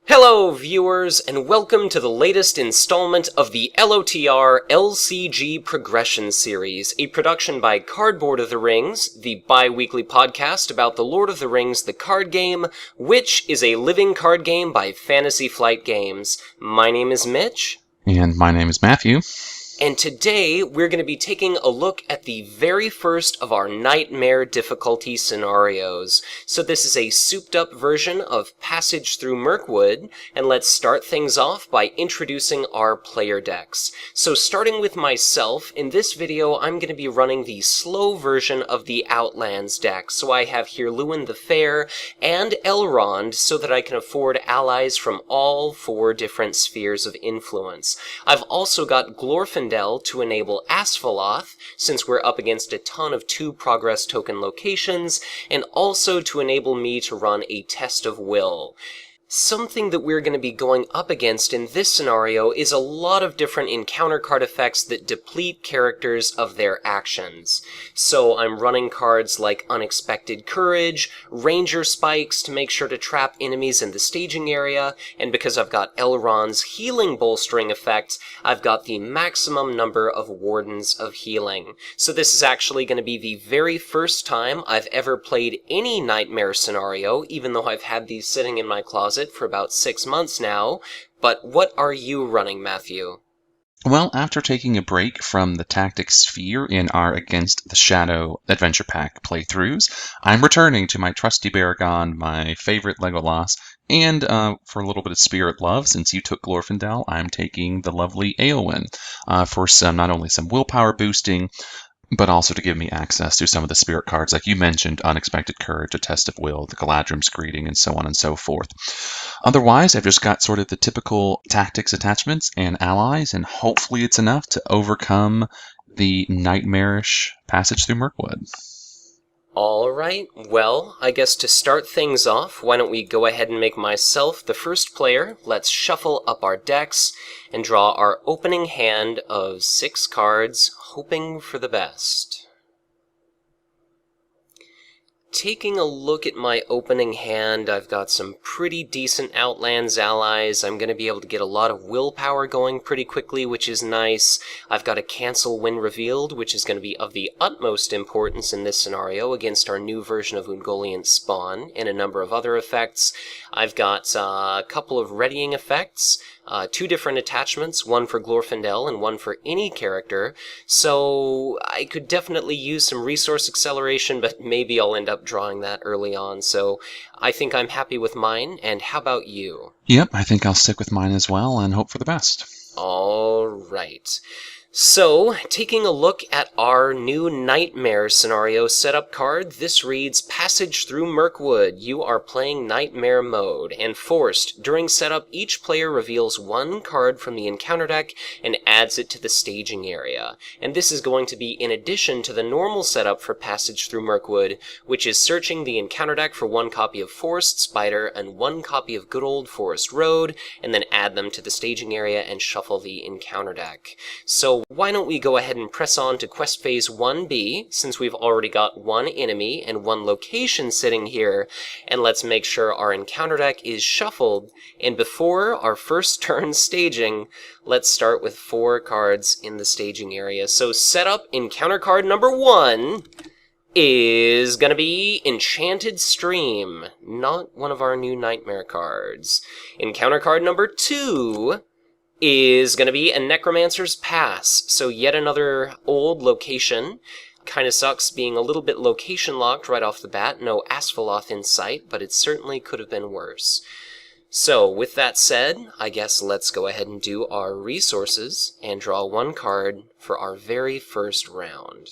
Hello, viewers, and welcome to the latest installment of the LOTR LCG Progression Series, a production by Cardboard of the Rings, the bi-weekly podcast about the Lord of the Rings, the card game, which is a living card game by Fantasy Flight Games. My name is Mitch. And my name is Matthew. And today, we're going to be taking a look at the very first of our nightmare difficulty scenarios. So this is a souped-up version of Passage Through Mirkwood, and let's start things off by introducing our player decks. So starting with myself, in this video, I'm going to be running the slow version of the Outlands deck. So I have here Luwin the Fair and Elrond, so that I can afford allies from all four different spheres of influence. I've also got Glorfindel to enable Asphalloth, since we're up against a ton of 2 progress token locations, and also to enable me to run a Test of Will. Something that we're going to be going up against in this scenario is a lot of different encounter card effects that deplete characters of their actions. So I'm running cards like Unexpected Courage, Ranger Spikes to make sure to trap enemies in the staging area, and because I've got Elrond's healing bolstering effect, I've got the maximum number of Wardens of Healing. So this is actually going to be the very first time I've ever played any Nightmare scenario, even though I've had these sitting in my closet for about 6 months now. But what are you running, Matthew? Well, after taking a break from the Tactics Sphere in our Against the Shadow Adventure Pack playthroughs, I'm returning to my trusty Baragon, my favorite Legolas, and for a little bit of Spirit Love, since you took Glorfindel, I'm taking the lovely Eowyn for some, not only some willpower boosting, but also to give me access to some of the spirit cards, like you mentioned, Unexpected Courage, A Test of Will, the Galadrim's Greeting, and so on and so forth. Otherwise, I've just got sort of the typical tactics attachments and allies, and hopefully it's enough to overcome the nightmarish Passage Through Mirkwood. Alright, well, I guess to start things off, why don't we go ahead and make myself the first player. Let's shuffle up our decks and draw our opening hand of 6 cards, hoping for the best. Taking a look at my opening hand, I've got some pretty decent Outlands allies. I'm going to be able to get a lot of willpower going pretty quickly, which is nice. I've got a cancel when revealed, which is going to be of the utmost importance in this scenario against our new version of Ungoliant Spawn, and a number of other effects. I've got a couple of readying effects, 2 different attachments, one for Glorfindel and one for any character, so I could definitely use some resource acceleration, but maybe I'll end up drawing that early on, so I think I'm happy with mine, and how about you? Yep, I think I'll stick with mine as well and hope for the best. Alright. So, taking a look at our new Nightmare scenario setup card, this reads, Passage Through Mirkwood. You are playing Nightmare mode, and forced. During setup, each player reveals 1 card from the encounter deck and adds it to the staging area. And this is going to be in addition to the normal setup for Passage Through Mirkwood, which is searching the encounter deck for 1 copy of Forest Spider and 1 copy of Good Old Forest Road, and then add them to the staging area and shuffle the encounter deck. So, why don't we go ahead and press on to Quest Phase 1B, since we've already got 1 enemy and 1 location sitting here, and let's make sure our encounter deck is shuffled, and before our first turn staging, let's start with 4 cards in the staging area. So setup encounter card number 1 is gonna be Enchanted Stream, not one of our new Nightmare cards. Encounter card number 2 is going to be a Necromancer's Pass, so yet another old location. Kinda sucks being a little bit location locked right off the bat, no Asphalloth in sight, but it certainly could have been worse. So, with that said, I guess let's go ahead and do our resources and draw 1 card for our very first round.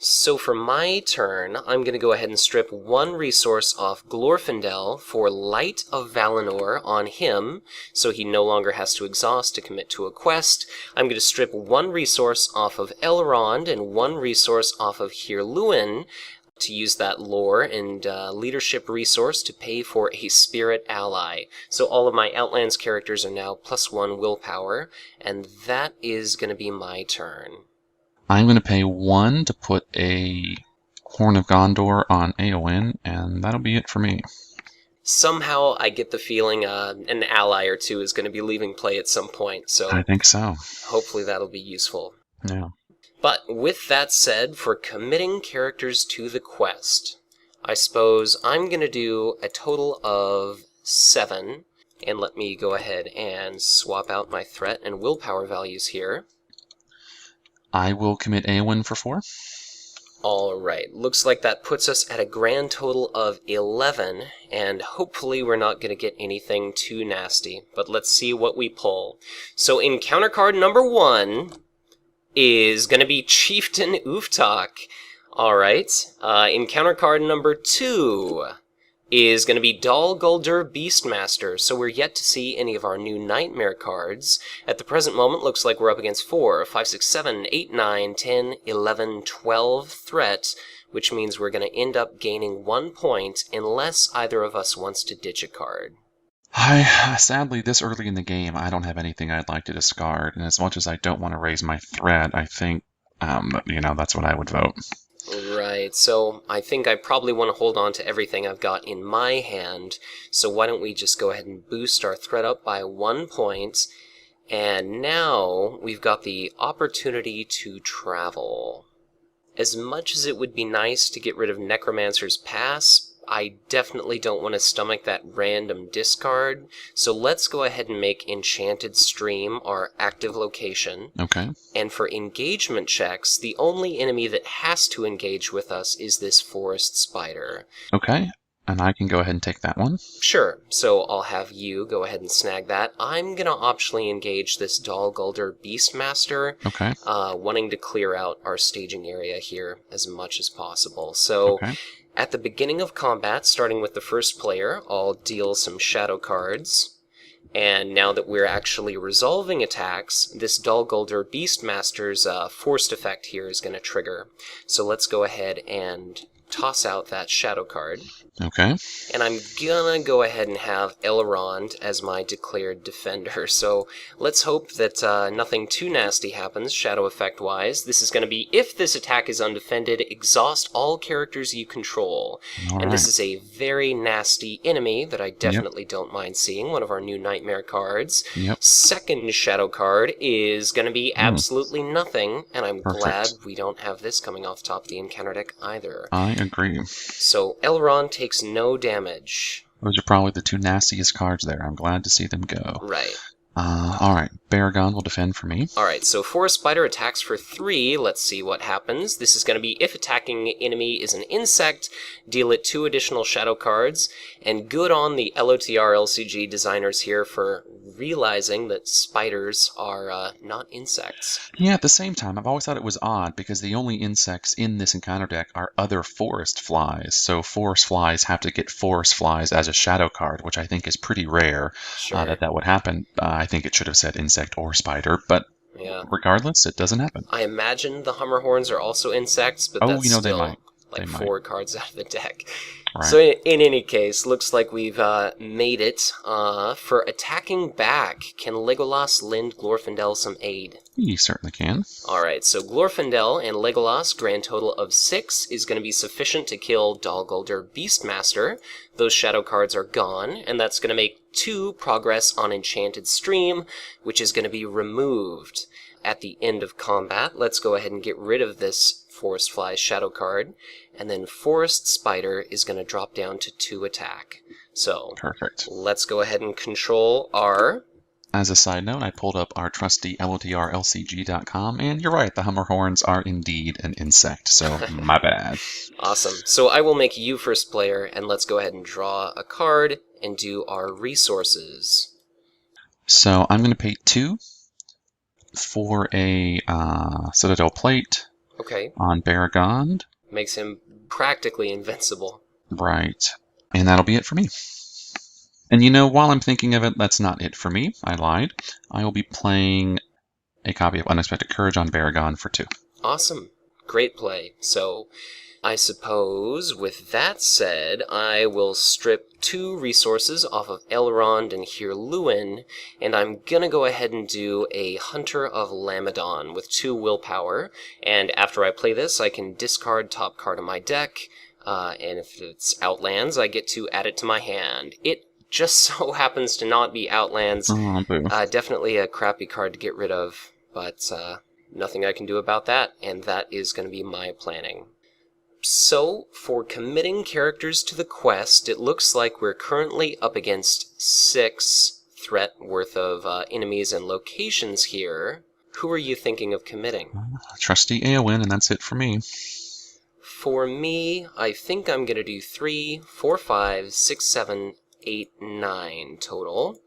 So for my turn, I'm going to go ahead and strip 1 resource off Glorfindel for Light of Valinor on him, so he no longer has to exhaust to commit to a quest. I'm going to strip 1 resource off of Elrond and 1 resource off of Luwin to use that lore and leadership resource to pay for a spirit ally. So all of my Outlands characters are now +1 willpower, and that is going to be my turn. I'm going to pay 1 to put a Horn of Gondor on Eowyn, and that'll be it for me. somehow I get the feeling an ally or two is going to be leaving play at some point, so I think so. hopefully that'll be useful. Yeah. But with that said, for committing characters to the quest, I suppose I'm going to do a total of 7, and let me go ahead and swap out my threat and willpower values here. I will commit Eowyn for 4. Alright, looks like that puts us at a grand total of 11, and hopefully we're not going to get anything too nasty, but let's see what we pull. So encounter card number 1 is going to be Chieftain Uftak. Alright, encounter card number 2 is going to be Dol Guldur Beastmaster, so we're yet to see any of our new Nightmare cards. At the present moment, looks like we're up against 4, 5, 6, 7, 8, 9, 10, 11, 12 threat, which means we're going to end up gaining 1 point unless either of us wants to ditch a card. Sadly, this early in the game, I don't have anything I'd like to discard, and as much as I don't want to raise my threat, I think, that's what I would vote. Right, so I think I probably want to hold on to everything I've got in my hand, so why don't we just go ahead and boost our threat up by 1 point, and now we've got the opportunity to travel. As much as it would be nice to get rid of Necromancer's Pass, I definitely don't want to stomach that random discard, so let's go ahead and make Enchanted Stream our active location. Okay. And for engagement checks, the only enemy that has to engage with us is this forest spider. Okay, and I can go ahead and take that one. Sure, so I'll have you go ahead and snag that. I'm going to optionally engage this Dol Guldur Beastmaster, Okay. wanting to clear out our staging area here as much as possible. So, Okay. at the beginning of combat, starting with the first player, I'll deal some shadow cards. And now that we're actually resolving attacks, this Dol Guldur Beastmaster's forced effect here is going to trigger. So let's go ahead and toss out that shadow card. Okay. And I'm gonna go ahead and have Elrond as my declared defender. So let's hope that nothing too nasty happens, shadow effect-wise. This is going to be, if this attack is undefended, exhaust all characters you control. And this is a very nasty enemy that I definitely don't mind seeing, one of our new Nightmare cards. Yep. Second shadow card is going to be absolutely nothing, and I'm glad we don't have this coming off top of the encounter deck either. I agree. So Elrond takes no damage. Those are probably the 2 nastiest cards there. I'm glad to see them go. Right. Alright, Baragon will defend for me. Alright, so Forest Spider attacks for 3. Let's see what happens. This is going to be, if attacking enemy is an insect, deal it 2 additional shadow cards. And good on the LOTR LCG designers here for realizing that spiders are not insects. Yeah, at the same time, I've always thought it was odd because the only insects in this encounter deck are other forest flies. So forest flies have to get forest flies as a shadow card, which I think is pretty rare that would happen. I think it should have said insect or spider, but regardless, it doesn't happen. I imagine the Hummerhorns are also insects, but that's still they might. like 4 cards out of the deck. Right. So in any case, looks like we've made it. For attacking back, can Legolas lend Glorfindel some aid? He certainly can. Alright, so Glorfindel and Legolas, grand total of 6, is going to be sufficient to kill Dol Guldur Beastmaster. Those shadow cards are gone, and that's going to make 2 progress on Enchanted Stream, which is going to be removed. At the end of combat, let's go ahead and get rid of this Forest Fly shadow card, and then Forest Spider is going to drop down to 2 attack. So, perfect. Let's go ahead and control our... As a side note, I pulled up our trusty LOTR LCG.com, and you're right, the Hummerhorns are indeed an insect, so my bad. Awesome. So I will make you first player, and let's go ahead and draw a card and do our resources. So I'm going to pay 2 for a Citadel Plate. Okay. On Baragon. Makes him practically invincible. Right. And that'll be it for me. And while I'm thinking of it, that's not it for me. I lied. I will be playing a copy of Unexpected Courage on Baragon for 2. Awesome. Great play. So, I suppose, with that said, I will strip 2 resources off of Elrond and Hirluin, and I'm gonna go ahead and do a Hunter of Lamadon with 2 willpower, and after I play this, I can discard top card of my deck, And if it's Outlands, I get to add it to my hand. It just so happens to not be Outlands. Oh, boo. Definitely a crappy card to get rid of, but nothing I can do about that, and that is going to be my planning. So, for committing characters to the quest, it looks like we're currently up against 6 threat worth of enemies and locations here. Who are you thinking of committing? Trusty Eowyn, and that's it for me. For me, I think I'm going to do 3, 4, 5, 6, 7, 8, 9 total.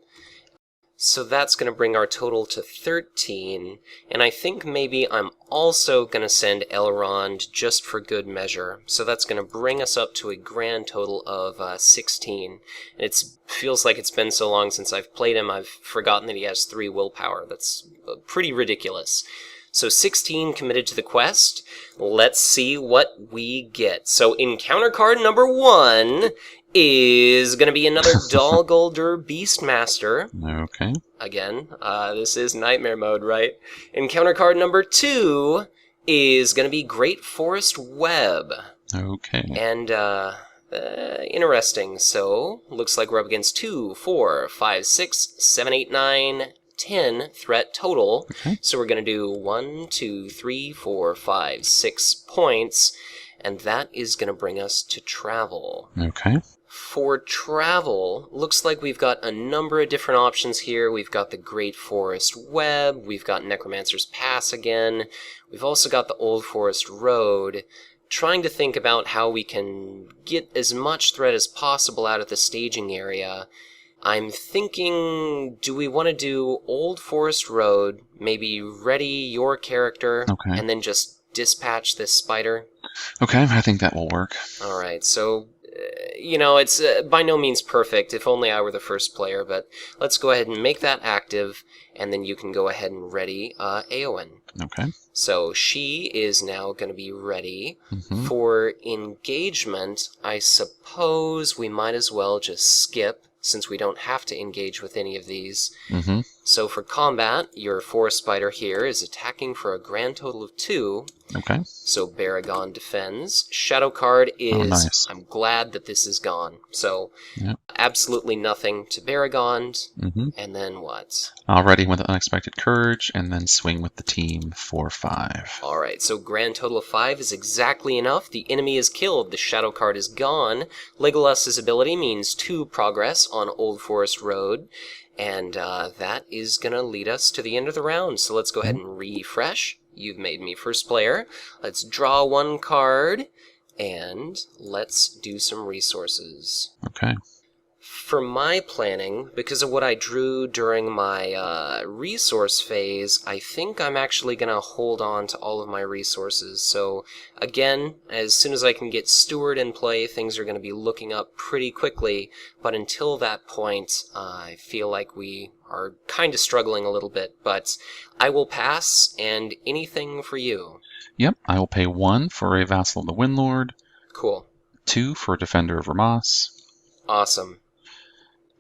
So that's going to bring our total to 13, and I think maybe I'm also going to send Elrond just for good measure. So that's going to bring us up to a grand total of 16. And it feels like it's been so long since I've played him, I've forgotten that he has 3 willpower. That's pretty ridiculous. So 16 committed to the quest. Let's see what we get. So encounter card number 1 is going to be another Dol Guldur Beastmaster. Okay. Again, this is Nightmare mode, right? Encounter card number 2 is going to be Great Forest Web. Okay. And, interesting. So, looks like we're up against 2, 4, 5, 6, 7, 8, 9, 10 threat total. Okay. So we're going to do 1, 2, 3, 4, 5, 6 points. And that is going to bring us to travel. Okay. For travel, looks like we've got a number of different options here. We've got the Great Forest Web, we've got Necromancer's Pass again, we've also got the Old Forest Road. Trying to think about how we can get as much threat as possible out of the staging area. I'm thinking, do we want to do Old Forest Road, maybe ready your character, Okay. and then just dispatch this spider? Okay, I think that will work. Alright, so, it's by no means perfect, if only I were the first player, but let's go ahead and make that active, and then you can go ahead and ready Eowyn. Okay. So she is now going to be ready. Mm-hmm. For engagement, I suppose we might as well just skip, since we don't have to engage with any of these. Mm-hmm. So for combat, your forest spider here is attacking for a grand total of 2. Okay. So Baragon defends. Shadow card is, nice. I'm glad that this is gone. So Yep. absolutely nothing to Baragon. Mm-hmm. And then what? Already with Unexpected Courage, and then swing with the team for 5. Alright, so grand total of 5 is exactly enough. The enemy is killed. The shadow card is gone. Legolas's ability means 2 progress on Old Forest Road. And that is going to lead us to the end of the round. So let's go ahead and refresh. You've made me first player. Let's draw 1 card, and let's do some resources. Okay. For my planning, because of what I drew during my resource phase, I think I'm actually going to hold on to all of my resources. So, again, as soon as I can get Steward in play, things are going to be looking up pretty quickly. But until that point, I feel like we are kind of struggling a little bit. But I will pass, and anything for you. Yep, I will pay 1 for a Vassal of the Windlord, Cool. 2 for a Defender of Ramas, Awesome.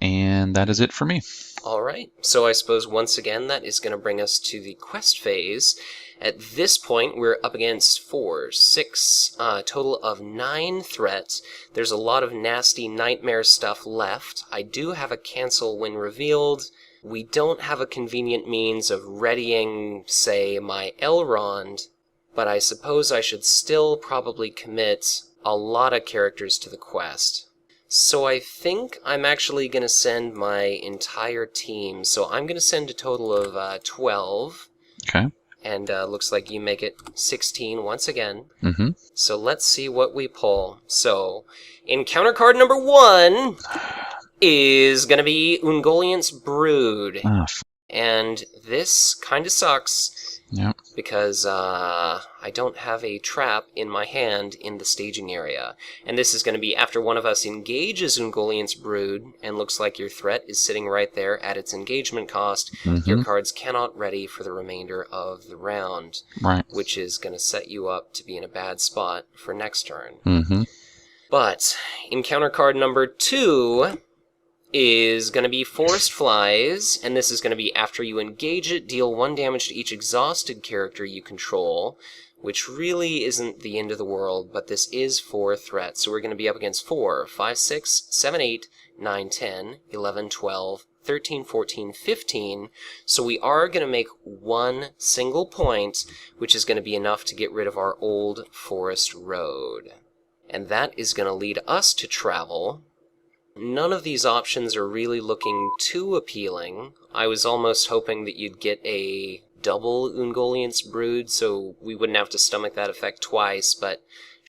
and that is it for me. Alright, so I suppose once again that is going to bring us to the quest phase. At this point, we're up against 4, 6, total of 9 threats. There's a lot of nasty nightmare stuff left. I do have a cancel when revealed. We don't have a convenient means of readying, say, my Elrond, but I suppose I should still probably commit a lot of characters to the quest. So I think I'm actually going to send my entire team. So I'm going to send a total of 12. Okay. And looks like you make it 16 once again. Mm-hmm. So let's see what we pull. So, encounter card number 1 is going to be Ungoliant's Brood. And this kind of sucks. Yep. Because I don't have a trap in my hand in the staging area. And this is going to be after one of us engages Ungoliant's Brood, and looks like your threat is sitting right there at its engagement cost. Mm-hmm. Your cards cannot ready for the remainder of the round. Right. Which is going to set you up to be in a bad spot for next turn. Mm-hmm. But encounter card number 2 is going to be Forest Flies, and this is going to be after you engage it, deal 1 damage to each exhausted character you control, which really isn't the end of the world, but this is 4 threats. So we're going to be up against 4, 5, 6, 7, 8, 9, 10, 11, 12, 13, 14, 15. So we are going to make one single point, which is going to be enough to get rid of our old forest road. And that is going to lead us to travel. None of these options are really looking too appealing. I was almost hoping that you'd get a double Ungoliant's Brood, so we wouldn't have to stomach that effect twice, but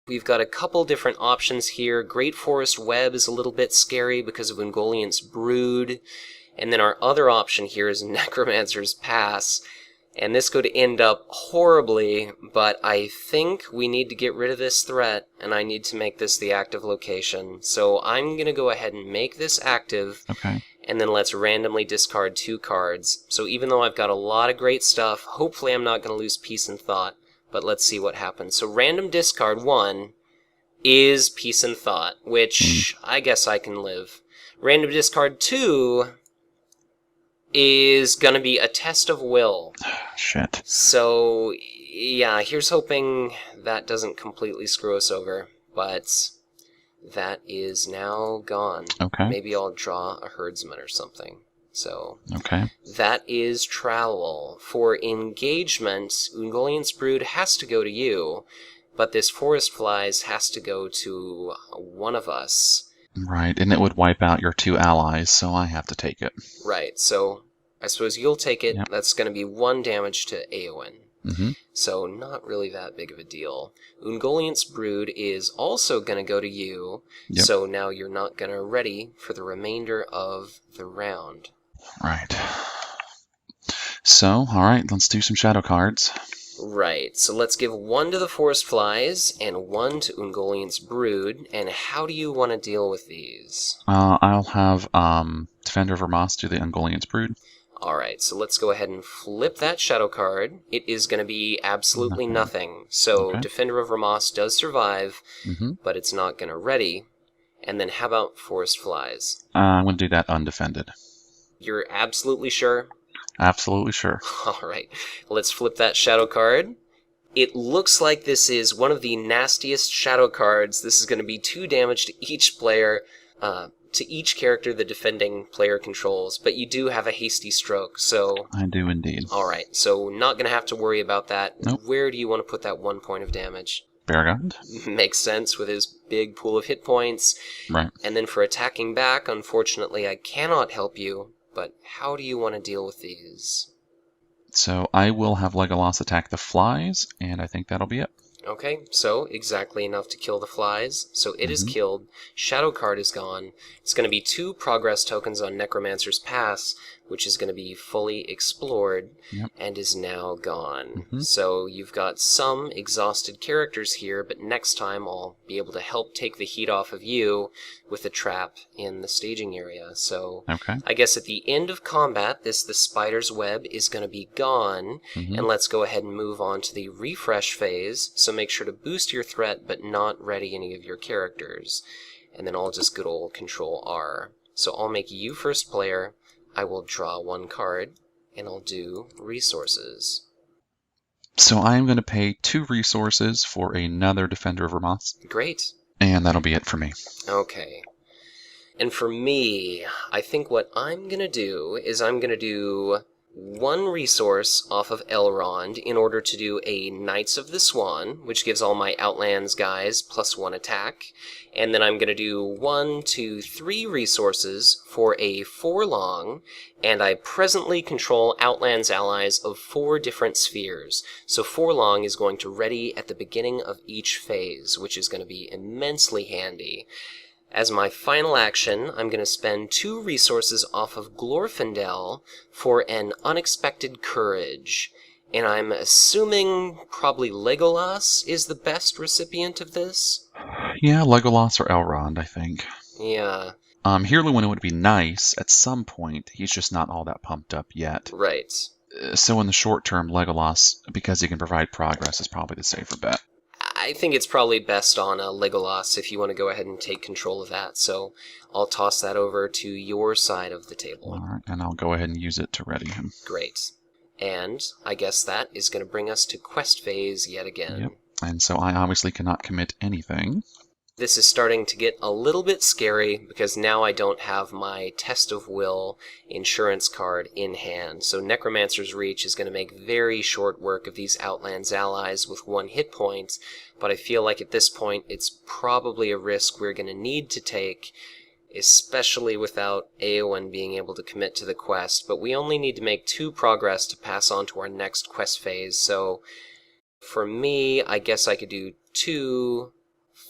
we've got a couple different options here. Great Forest Web is a little bit scary because of Ungoliant's Brood, and then our other option here is Necromancer's Pass, and this could end up horribly, but I think we need to get rid of this threat, and I need to make this the active location. So I'm going to go ahead and make this active, Okay. and then let's randomly discard 2 cards. So even though I've got a lot of great stuff, hopefully I'm not going to lose Peace and Thought, but let's see what happens. So random discard 1 is Peace and Thought, which I guess I can live. Random discard 2 is going to be a Test of Will. Shit. So, yeah, here's hoping that doesn't completely screw us over, but that is now gone. Okay. Maybe I'll draw a herdsman or something. So, Okay. that is travel. For engagement, Ungoliant's Brood has to go to you, but this Forest Flies has to go to one of us. Right, and it would wipe out your 2 allies, so I have to take it. Right, so I suppose you'll take it. Yep. That's going to be 1 damage to Eowyn. Mm-hmm. So not really that big of a deal. Ungoliant's Brood is also going to go to you, Yep. so now you're not going to ready for the remainder of the round. Right. So, alright, let's do some shadow cards. Right, so let's give 1 to the Forest Flies and 1 to Ungoliant's Brood, and how do you want to deal with these? I'll have Defender of Vermos do the Ungoliant's Brood. Alright, so let's go ahead and flip that shadow card. It is going to be absolutely nothing. So Okay. Defender of Vermos does survive, Mm-hmm. but it's not going to ready. And then how about Forest Flies? I'm going to do that undefended. You're absolutely sure? Absolutely sure. Alright, let's flip that shadow card. It looks like this is one of the nastiest shadow cards. This is going to be 2 damage to each player, to each character the defending player controls, but you do have a hasty stroke, so... I do indeed. Alright, so not going to have to worry about that. Nope. Where do you want to put that 1 point of damage? Beargond? Makes sense with his big pool of hit points. Right. And then for attacking back, unfortunately, I cannot help you, but how do you want to deal with these? So I will have Legolas attack the flies, and I think that'll be it. Okay, so exactly enough to kill the flies. So it is killed. Shadow card is gone. It's going to be 2 progress tokens on Necromancer's Pass, which is going to be fully explored, and is now gone. So you've got some exhausted characters here, but next time I'll be able to help take the heat off of you with a trap in the staging area. So Okay. I guess at the end of combat, the spider's web is going to be gone, and let's go ahead and move on to the refresh phase. So make sure to boost your threat, but not ready any of your characters. And then I'll just good old Control R. So I'll make you first player. I will draw 1 card, and I'll do resources. So I'm going to pay 2 resources for another Defender of Vermos, Great. and that'll be it for me. Okay. And for me, I think what I'm going to do is I'm going to do 1 resource off of Elrond in order to do a Knights of the Swan, which gives all my Outlands guys +1 attack. And then I'm going to do 1, 2, 3 resources for a Forlong, and I presently control Outlands allies of 4 different spheres. So Forlong is going to ready at the beginning of each phase, which is going to be immensely handy. As my final action, I'm going to spend 2 resources off of Glorfindel for an Unexpected Courage. And I'm assuming probably Legolas is the best recipient of this? Yeah, Legolas or Elrond, I think. Yeah. Heirloom would be nice at some point. He's just not all that pumped up yet. Right. So in the short term, Legolas, because he can provide progress, is probably the safer bet. I think it's probably best on Legolas if you want to go ahead and take control of that. So I'll toss that over to your side of the table. All right, and I'll go ahead and use it to ready him. Great. And I guess that is going to bring us to quest phase yet again. Yep. And so I obviously cannot commit anything. This is starting to get a little bit scary because now I don't have my Test of Will insurance card in hand. So Necromancer's Reach is going to make very short work of these Outlands allies with 1 hit point, but I feel like at this point it's probably a risk we're going to need to take, especially without Eowyn being able to commit to the quest. But we only need to make 2 progress to pass on to our next quest phase, so for me, I guess I could do 2,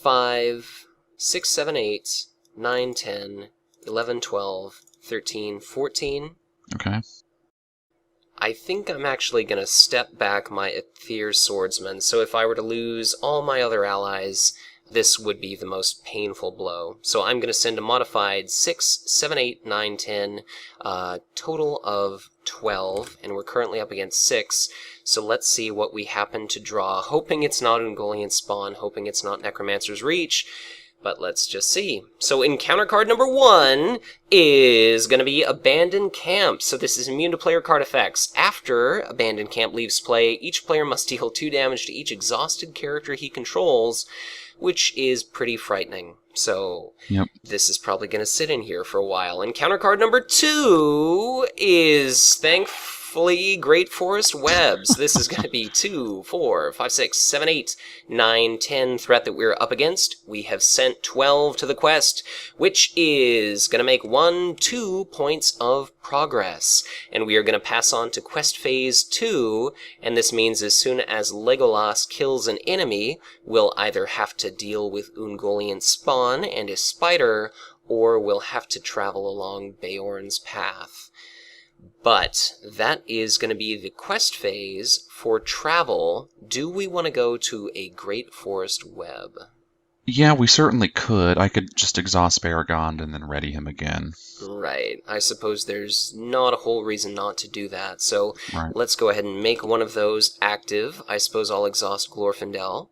5, 6, 7, 8, 9, 10, 11, 12, 13, 14. Okay. I think I'm actually going to step back my Aether Swordsman, so if I were to lose all my other allies, this would be the most painful blow. So I'm going to send a modified 6, 7, 8, 9, 10, total of 12, and we're currently up against 6. So let's see what we happen to draw, hoping it's not Ungoliant Spawn, hoping it's not Necromancer's Reach, but let's just see. So encounter card number 1 is going to be Abandoned Camp. So this is immune to player card effects. After Abandoned Camp leaves play, each player must deal 2 damage to each exhausted character he controls, which is pretty frightening. So This is probably going to sit in here for a while. Encounter card number 2 is, thankfully, Great Forest Webs. This is going to be 2, 4, 5, 6, 7, 8, 9, 10 threat that we're up against. We have sent 12 to the quest, which is going to make 2 points of progress. And we are going to pass on to quest phase 2, and this means as soon as Legolas kills an enemy, we'll either have to deal with Ungoliant Spawn and his spider, or we'll have to travel along Beorn's path. But that is going to be the quest phase. For travel, do we want to go to a Great Forest Web? Yeah, we certainly could. I could just exhaust Baragond and then ready him again. Right. I suppose there's not a whole reason not to do that. So Let's go ahead and make one of those active. I suppose I'll exhaust Glorfindel.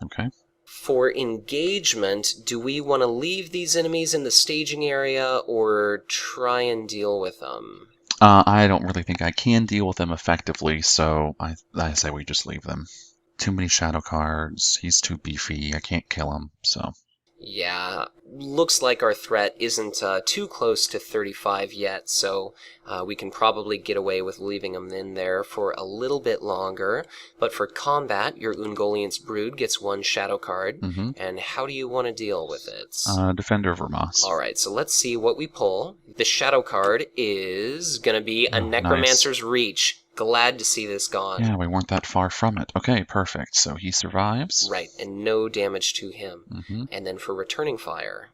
Okay. For engagement, do we want to leave these enemies in the staging area or try and deal with them? I don't really think I can deal with them effectively, so I say we just leave them. Too many shadow cards, he's too beefy, I can't kill him, so... Yeah, looks like our threat isn't too close to 35 yet, so we can probably get away with leaving them in there for a little bit longer. But for combat, your Ungoliant's Brood gets 1 shadow card, and how do you want to deal with it? Defender of Vermas. Alright, so let's see what we pull. The shadow card is going to be a Necromancer's Reach. Glad to see this gone. Yeah, we weren't that far from it. Okay, perfect. So he survives. Right, and no damage to him. And then for returning fire,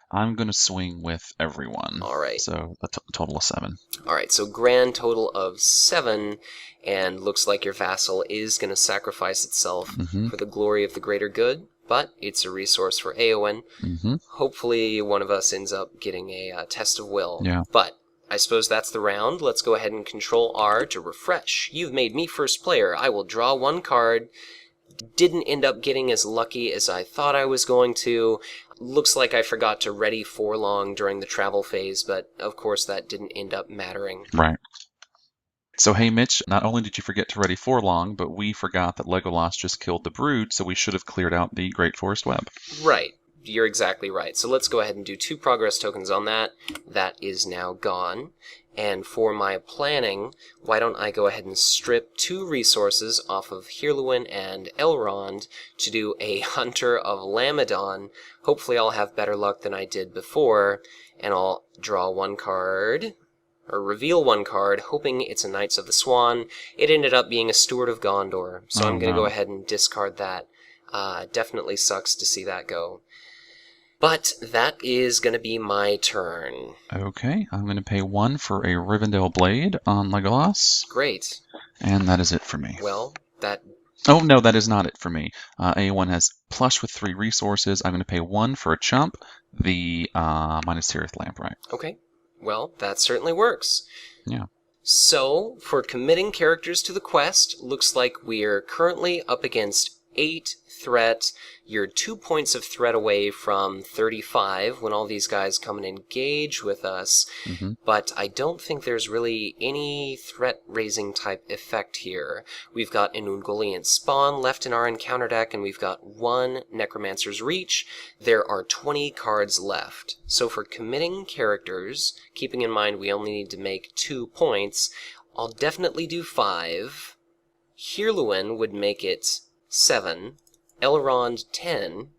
I'm going to swing with everyone. All right. So a total of 7. All right, so grand total of 7, and looks like your vassal is going to sacrifice itself for the glory of the greater good, but it's a resource for Eowyn. Hopefully one of us ends up getting a test of will. Yeah. But I suppose that's the round. Let's go ahead and Control R to refresh. You've made me first player. I will draw 1 card. Didn't end up getting as lucky as I thought I was going to. Looks like I forgot to ready Forlong during the travel phase, but of course that didn't end up mattering. Right. So hey Mitch, not only did you forget to ready Forlong, but we forgot that Legolas just killed the Brood, so we should have cleared out the Great Forest Web. Right. You're exactly right. So let's go ahead and do 2 progress tokens on that. That is now gone. And for my planning, why don't I go ahead and strip 2 resources off of Hirluin and Elrond to do a Hunter of Lamedon. Hopefully I'll have better luck than I did before, and I'll draw 1 card, or reveal 1 card, hoping it's a Knights of the Swan. It ended up being a Steward of Gondor, so I'm going to go ahead and discard that. Definitely sucks to see that go. But that is going to be my turn. Okay, I'm going to pay 1 for a Rivendell Blade on Legolas. Great. And that is it for me. Well, that... Oh, no, that is not it for me. A1 has plush with 3 resources. I'm going to pay 1 for a chump, the Minas Tirith Lampright. Okay. Well, that certainly works. Yeah. So, for committing characters to the quest, looks like we're currently up against 8 threat. You're 2 points of threat away from 35 when all these guys come and engage with us. But I don't think there's really any threat-raising type effect here. We've got an Ungoliant Spawn left in our encounter deck, and we've got 1 Necromancer's Reach. There are 20 cards left. So for committing characters, keeping in mind we only need to make 2 points, I'll definitely do 5. Hirluin would make it 7. Elrond 10.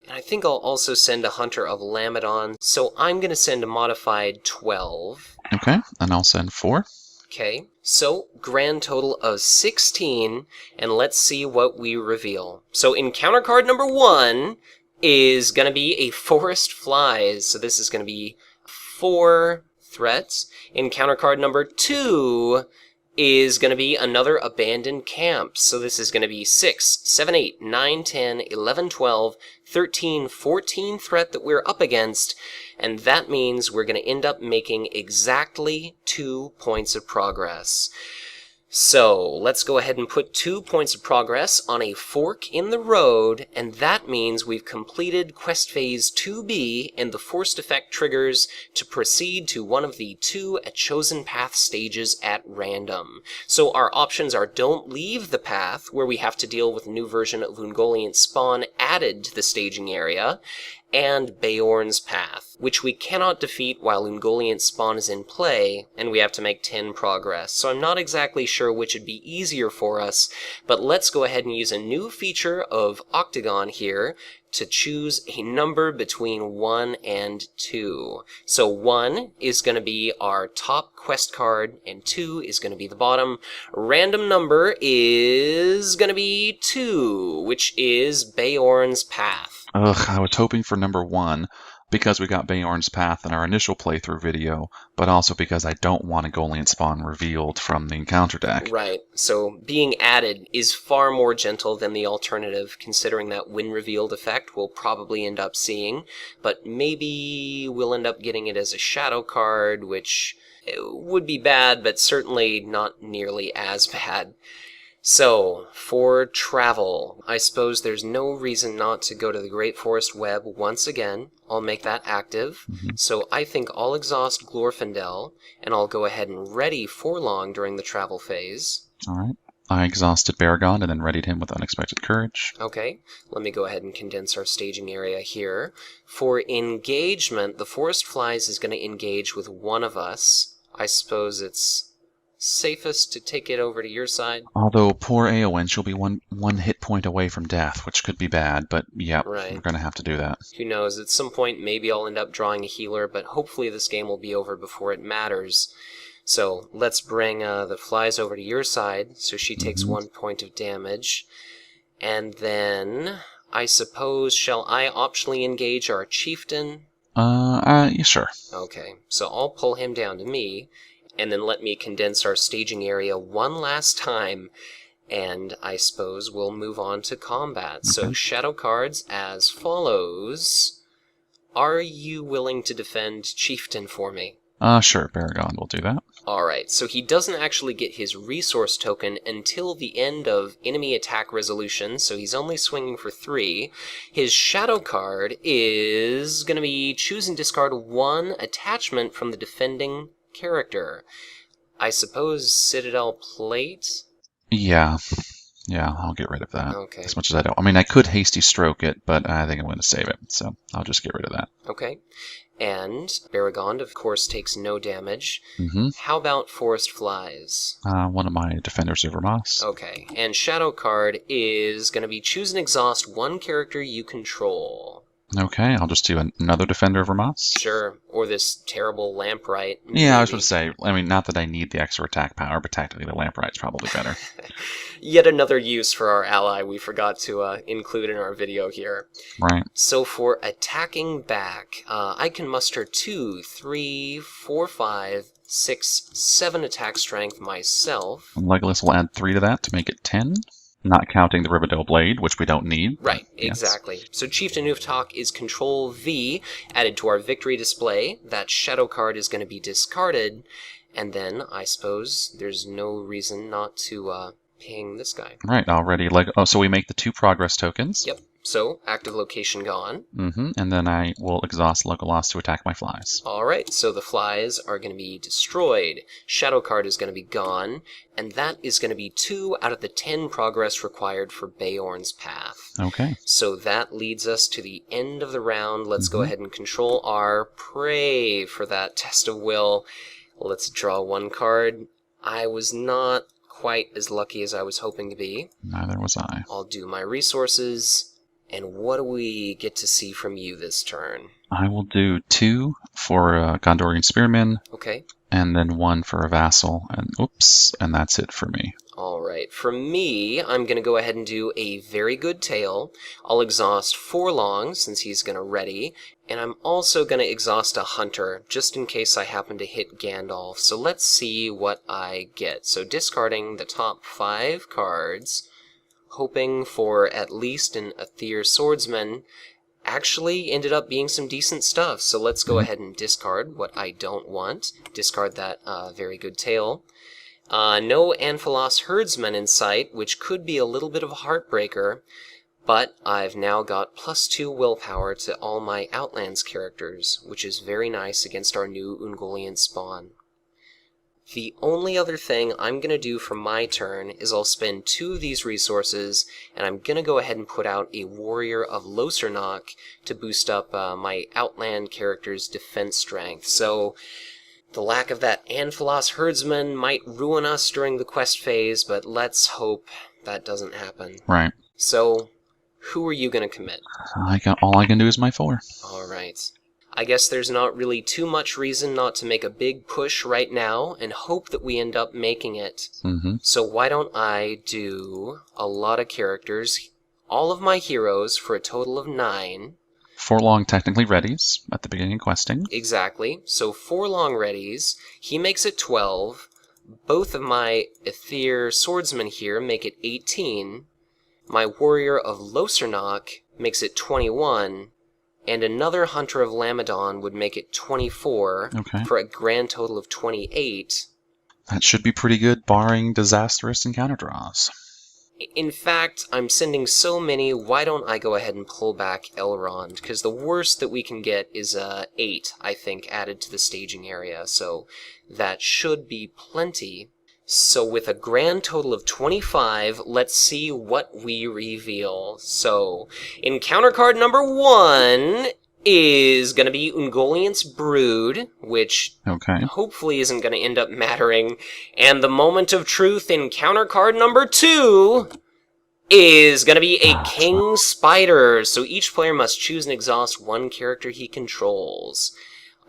And I think I'll also send a Hunter of Lamadon, so I'm going to send a modified 12. Okay, and I'll send 4. Okay, so grand total of 16, and let's see what we reveal. So encounter card number 1 is going to be a Forest Flies, so this is going to be 4 threats. Encounter card number 2 is going to be another Abandoned Camp, so this is going to be 6, 7, 8, 9, 10, 11, 12, 13, 14 threat that we're up against, and that means we're going to end up making exactly 2 points of progress. So, let's go ahead and put 2 points of progress on a fork in the road, and that means we've completed Quest Phase 2B, and the forced effect triggers to proceed to one of the 2 chosen path stages at random. So our options are Don't Leave the Path, where we have to deal with a new version of Ungoliant Spawn added to the staging area, and Beorn's Path, which we cannot defeat while Ungoliant Spawn is in play, and we have to make 10 progress. So I'm not exactly sure which would be easier for us, but let's go ahead and use a new feature of Octagon here to choose a number between 1 and 2. So 1 is going to be our top quest card, and 2 is going to be the bottom. Random number is going to be 2, which is Beorn's Path. Ugh, I was hoping for number 1 because we got Beorn's Path in our initial playthrough video, but also because I don't want Ungoliant Spawn revealed from the encounter deck. Right, so being added is far more gentle than the alternative, considering that when revealed effect we'll probably end up seeing, but maybe we'll end up getting it as a shadow card, which would be bad, but certainly not nearly as bad. So, for travel, I suppose there's no reason not to go to the Great Forest Web once again. I'll make that active. So I think I'll exhaust Glorfindel, and I'll go ahead and ready Forlong during the travel phase. Alright. I exhausted Baragon and then readied him with Unexpected Courage. Okay, let me go ahead and condense our staging area here. For engagement, the Forest Flies is going to engage with one of us. I suppose it's safest to take it over to your side. Although poor Eowyn, she'll be one hit point away from death, which could be bad, but yeah, Right. We're going to have to do that. Who knows, at some point maybe I'll end up drawing a healer, but hopefully this game will be over before it matters. So let's bring the Flies over to your side, so she takes 1 point of damage. And then, I suppose, shall I optionally engage our Chieftain? Yeah, sure. Okay, so I'll pull him down to me, and then let me condense our staging area one last time, and I suppose we'll move on to combat. Okay. So shadow cards as follows. Are you willing to defend Chieftain for me? Sure, Baragon will do that. Alright, so he doesn't actually get his resource token until the end of enemy attack resolution, so he's only swinging for 3. His shadow card is going to be choose and discard 1 attachment from the defending character. I suppose Citadel Plate? Yeah, I'll get rid of that. Okay. As much as I don't. I mean, I could hasty stroke it, but I think I'm going to save it, so I'll just get rid of that. Okay. And Baragon, of course, takes no damage. Mm-hmm. How about Forest Flies? One of my Defenders of Vermoss. Okay. And Shadow card is going to be choose and exhaust 1 character you control. Okay, I'll just do another Defender of Vermoss. Sure. Or this terrible Lamprite. Yeah, I was going to say, I mean, not that I need the extra attack power, but technically the Lamprite's probably better. Yet another use for our ally we forgot to include in our video here. Right. So for attacking back, I can muster 2, 3, 4, 5, 6, 7 attack strength myself. And Legolas will add 3 to that to make it 10. Not counting the Rivendell Blade, which we don't need. Right, Yes. exactly. So Chieftain Uvtok is Control V, added to our victory display. That Shadow card is going to be discarded. And then, I suppose, there's no reason not to Ping this guy. Right, already. So we make the 2 progress tokens. Yep. So, active location gone. And then I will exhaust Legolas to attack my flies. Alright, so the flies are going to be destroyed. Shadow card is going to be gone, and that is going to be 2 out of the 10 progress required for Beorn's Path. Okay. So that leads us to the end of the round. Let's go ahead and control R. Pray for that test of will. Let's draw 1 card. I was not quite as lucky as I was hoping to be. Neither was I. I'll do my resources. And what do we get to see from you this turn? I will do 2 for Gondorian Spearman. Okay. And then 1 for a vassal. And that's it for me. Alright, for me, I'm going to go ahead and do a very good tail. I'll exhaust Forlong, since he's going to ready. And I'm also going to exhaust a hunter, just in case I happen to hit Gandalf. So let's see what I get. So discarding the top 5 cards, hoping for at least an Aether Swordsman, actually ended up being some decent stuff. So let's go ahead and discard what I don't want. Discard that very good tail. No Amphalos Herdsman in sight, which could be a little bit of a heartbreaker, but I've now got +2 willpower to all my Outlands characters, which is very nice against our new Ungoliant spawn. The only other thing I'm going to do for my turn is I'll spend 2 of these resources, and I'm going to go ahead and put out a Warrior of Lothernok to boost up my Outland character's defense strength. So the lack of that Amphalos Herdsman might ruin us during the quest phase, but let's hope that doesn't happen. Right. So, who are you going to commit? All I can do is my 4. Alright. I guess there's not really too much reason not to make a big push right now and hope that we end up making it. So why don't I do a lot of characters, all of my heroes for a total of 9. Forlong technically readies at the beginning of questing. Exactly. So Forlong readies. He makes it 12. Both of my Aether Swordsmen here make it 18. My Warrior of Lothernok makes it 21. And another Hunter of Lamadon would make it 24, for a grand total of 28. That should be pretty good, barring disastrous encounter draws. In fact, I'm sending so many, why don't I go ahead and pull back Elrond? Because the worst that we can get is 8, I think, added to the staging area, so that should be plenty. So with a grand total of 25, let's see what we reveal. So, encounter card number 1 is going to be Ungoliant's Brood, which hopefully isn't going to end up mattering. And the Moment of Truth, encounter card number 2, is going to be a King Spider. So each player must choose and exhaust 1 character he controls.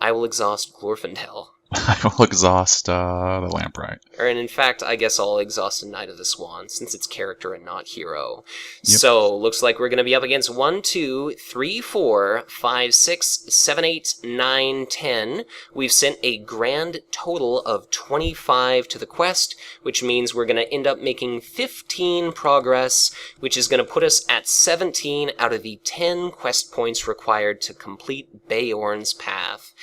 I will exhaust Glorfindel. I will exhaust the Lamprite. And in fact, I guess I'll exhaust a Knight of the Swan, since it's character and not hero. So, looks like we're going to be up against 1, 2, 3, 4, 5, 6, 7, 8, 9, 10. We've sent a grand total of 25 to the quest, which means we're going to end up making 15 progress, which is going to put us at 17 out of the 10 quest points required to complete Beorn's Path.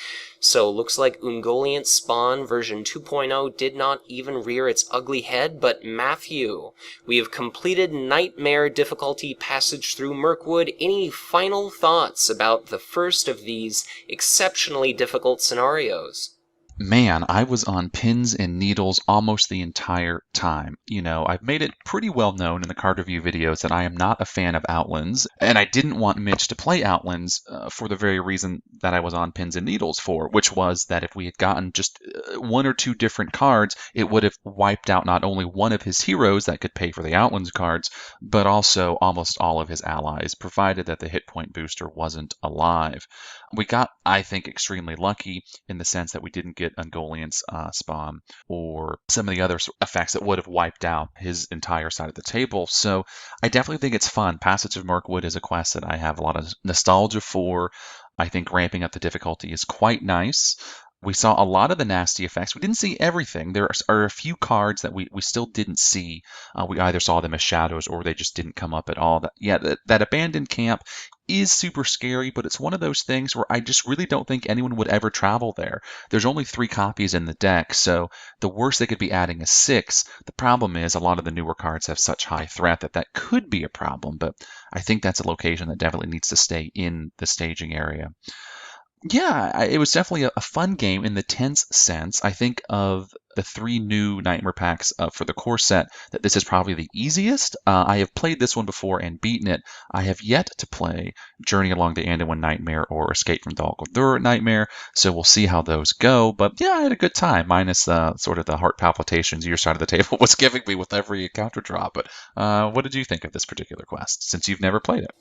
So, looks like Ungoliant Spawn version 2.0 did not even rear its ugly head, but Matthew, we have completed Nightmare difficulty Passage Through Mirkwood. Any final thoughts about the first of these exceptionally difficult scenarios? Man, I was on pins and needles almost the entire time. You know, I've made it pretty well known in the card review videos that I am not a fan of Outlands, and I didn't want Mitch to play Outlands for the very reason that I was on pins and needles for, which was that if we had gotten just 1 or 2 different cards, it would have wiped out not only one of his heroes that could pay for the Outlands cards, but also almost all of his allies, provided that the hit point booster wasn't alive. We got, I think, extremely lucky in the sense that we didn't get Ungoliant's spawn or some of the other effects that would have wiped out his entire side of the table. So I definitely think it's fun. Passage of Mirkwood is a quest that I have a lot of nostalgia for. I think ramping up the difficulty is quite nice. We saw a lot of the nasty effects. We didn't see everything. There are a few cards that we still didn't see. We either saw them as shadows or they just didn't come up at all. That abandoned camp is super scary, but it's one of those things where I just really don't think anyone would ever travel there. There's only 3 copies in the deck, so the worst they could be adding is 6. The problem is a lot of the newer cards have such high threat that that could be a problem, but I think that's a location that definitely needs to stay in the staging area. Yeah, it was definitely a fun game in the tense sense. I think of the 3 new Nightmare packs for the core set that this is probably the easiest. I have played this one before and beaten it. I have yet to play Journey Along the Anduin Nightmare or Escape from Dol Guldur Nightmare, so we'll see how those go. But yeah, I had a good time, minus sort of the heart palpitations your side of the table was giving me with every encounter drop. But what did you think of this particular quest, since you've never played it?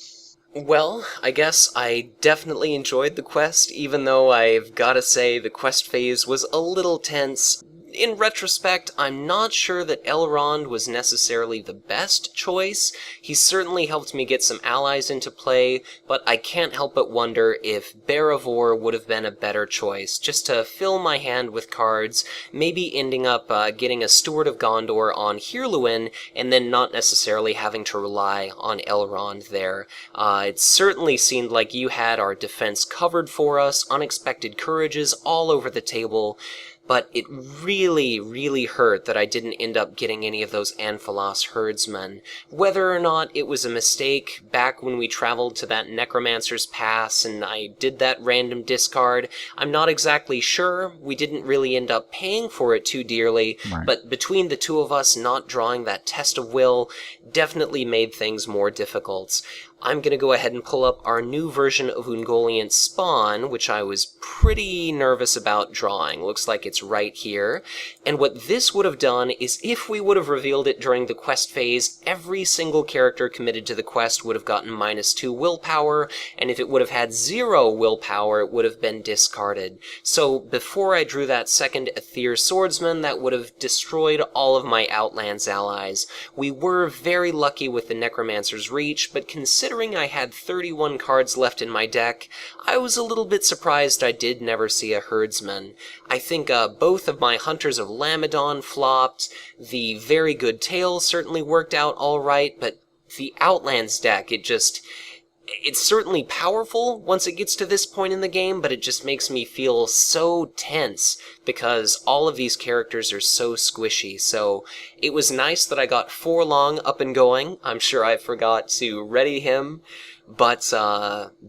Well, I guess I definitely enjoyed the quest, even though I've gotta say the quest phase was a little tense. In retrospect, I'm not sure that Elrond was necessarily the best choice. He certainly helped me get some allies into play, but I can't help but wonder if Barivor would have been a better choice, just to fill my hand with cards, maybe ending up getting a Steward of Gondor on Hirluin, and then not necessarily having to rely on Elrond there. It certainly seemed like you had our defense covered for us, unexpected courages all over the table, but it really, really hurt that I didn't end up getting any of those Anphalos herdsmen. Whether or not it was a mistake back when we traveled to that Necromancer's Pass and I did that random discard, I'm not exactly sure. We didn't really end up paying for it too dearly, Right. but between the two of us not drawing that test of will definitely made things more difficult. I'm going to go ahead and pull up our new version of Ungoliant Spawn, which I was pretty nervous about drawing. Looks like it's right here. And what this would have done is if we would have revealed it during the quest phase, every single character committed to the quest would have gotten -2 willpower, and if it would have had 0 willpower, it would have been discarded. So before I drew that second Aether Swordsman, that would have destroyed all of my Outlands allies. We were very lucky with the Necromancer's Reach, but considering I had 31 cards left in my deck, I was a little bit surprised I did never see a Herdsman. I think both of my Hunters of Lamedon flopped, the Very Good Tale certainly worked out alright, but the Outlands deck, it's certainly powerful once it gets to this point in the game, but it just makes me feel so tense because all of these characters are so squishy. So it was nice that I got Forlong up and going. I'm sure I forgot to ready him. But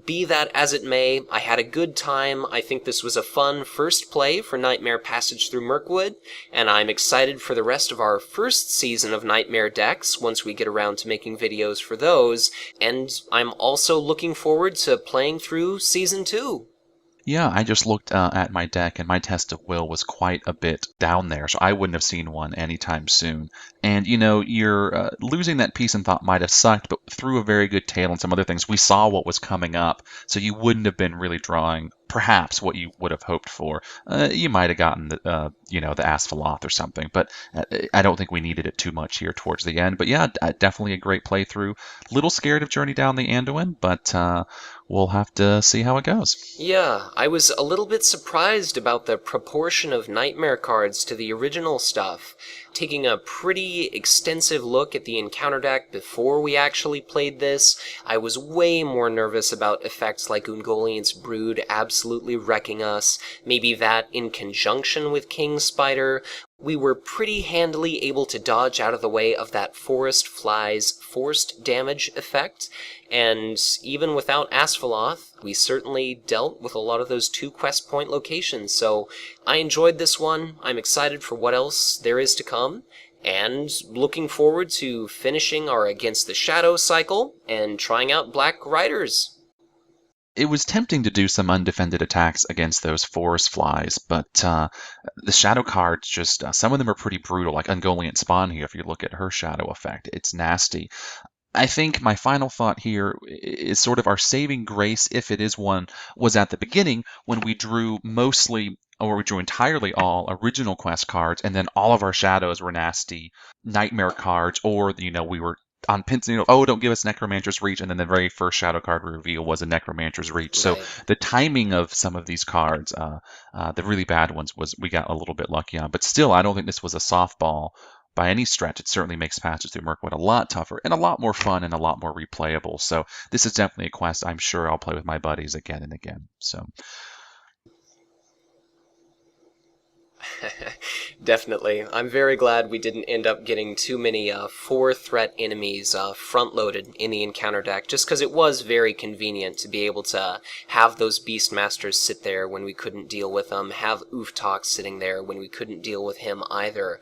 be that as it may, I had a good time. I think this was a fun first play for Nightmare Passage Through Mirkwood, and I'm excited for the rest of our first season of Nightmare decks once we get around to making videos for those, and I'm also looking forward to playing through Season 2. Yeah, I just looked at my deck, and my test of will was quite a bit down there, so I wouldn't have seen one anytime soon. And you're losing that piece and thought might have sucked, but through a very good tale and some other things, we saw what was coming up, so you wouldn't have been really drawing perhaps what you would have hoped for. You might have gotten the Asphalloth or something, but I don't think we needed it too much here towards the end. But yeah, definitely a great playthrough. Little scared of Journey Down the Anduin, but we'll have to see how it goes. Yeah, I was a little bit surprised about the proportion of Nightmare cards to the original stuff. Taking a pretty extensive look at the encounter deck before we actually played this, I was way more nervous about effects like Ungoliant's Brood absolutely wrecking us, maybe that in conjunction with King Spider. We were pretty handily able to dodge out of the way of that Forest Fly's forced damage effect, and even without Asphalloth, we certainly dealt with a lot of those 2 quest point locations, so I enjoyed this one. I'm excited for what else there is to come, and looking forward to finishing our Against the Shadow cycle and trying out Black Riders. It was tempting to do some undefended attacks against those forest flies, but the shadow cards just some of them are pretty brutal, like Ungoliant Spawn here. If you look at her shadow effect, it's nasty. I think my final thought here is sort of our saving grace, if it is one, was at the beginning when we drew mostly, or we drew entirely all original quest cards, and then all of our shadows were nasty nightmare cards, or we were on pins, oh, don't give us Necromancer's Reach, and then the very first shadow card reveal was a Necromancer's Reach. So Right. the timing of some of these cards, the really bad ones, was we got a little bit lucky on. But still, I don't think this was a softball by any stretch, it certainly makes Passage Through Mirkwood a lot tougher and a lot more fun and a lot more replayable. So this is definitely a quest I'm sure I'll play with my buddies again and again. So Definitely. I'm very glad we didn't end up getting too many 4-threat enemies front-loaded in the encounter deck, just because it was very convenient to be able to have those Beastmasters sit there when we couldn't deal with them, have Ooftok sitting there when we couldn't deal with him either.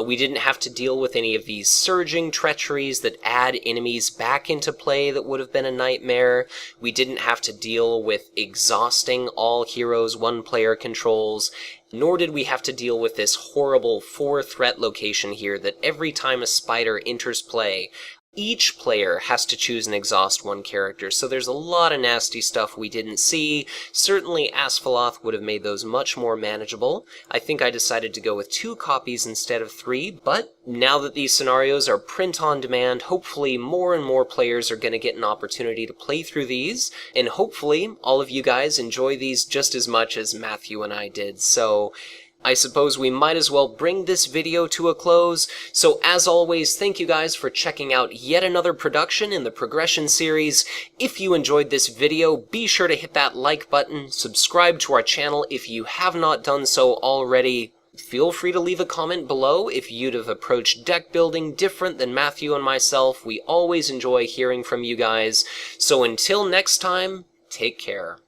We didn't have to deal with any of these surging treacheries that add enemies back into play that would have been a nightmare. We didn't have to deal with exhausting all heroes one-player controls, nor did we have to deal with this horrible 4-threat location here that every time a spider enters play, each player has to choose and exhaust one character, so there's a lot of nasty stuff we didn't see. Certainly Asphalloth would have made those much more manageable. I think I decided to go with 2 copies instead of 3, but now that these scenarios are print on demand, hopefully more and more players are going to get an opportunity to play through these, and hopefully all of you guys enjoy these just as much as Matthew and I did. So I suppose we might as well bring this video to a close. So as always, thank you guys for checking out yet another production in the Progression series. If you enjoyed this video, be sure to hit that like button, subscribe to our channel if you have not done so already. Feel free to leave a comment below if you'd have approached deck building different than Matthew and myself. We always enjoy hearing from you guys. So until next time, take care.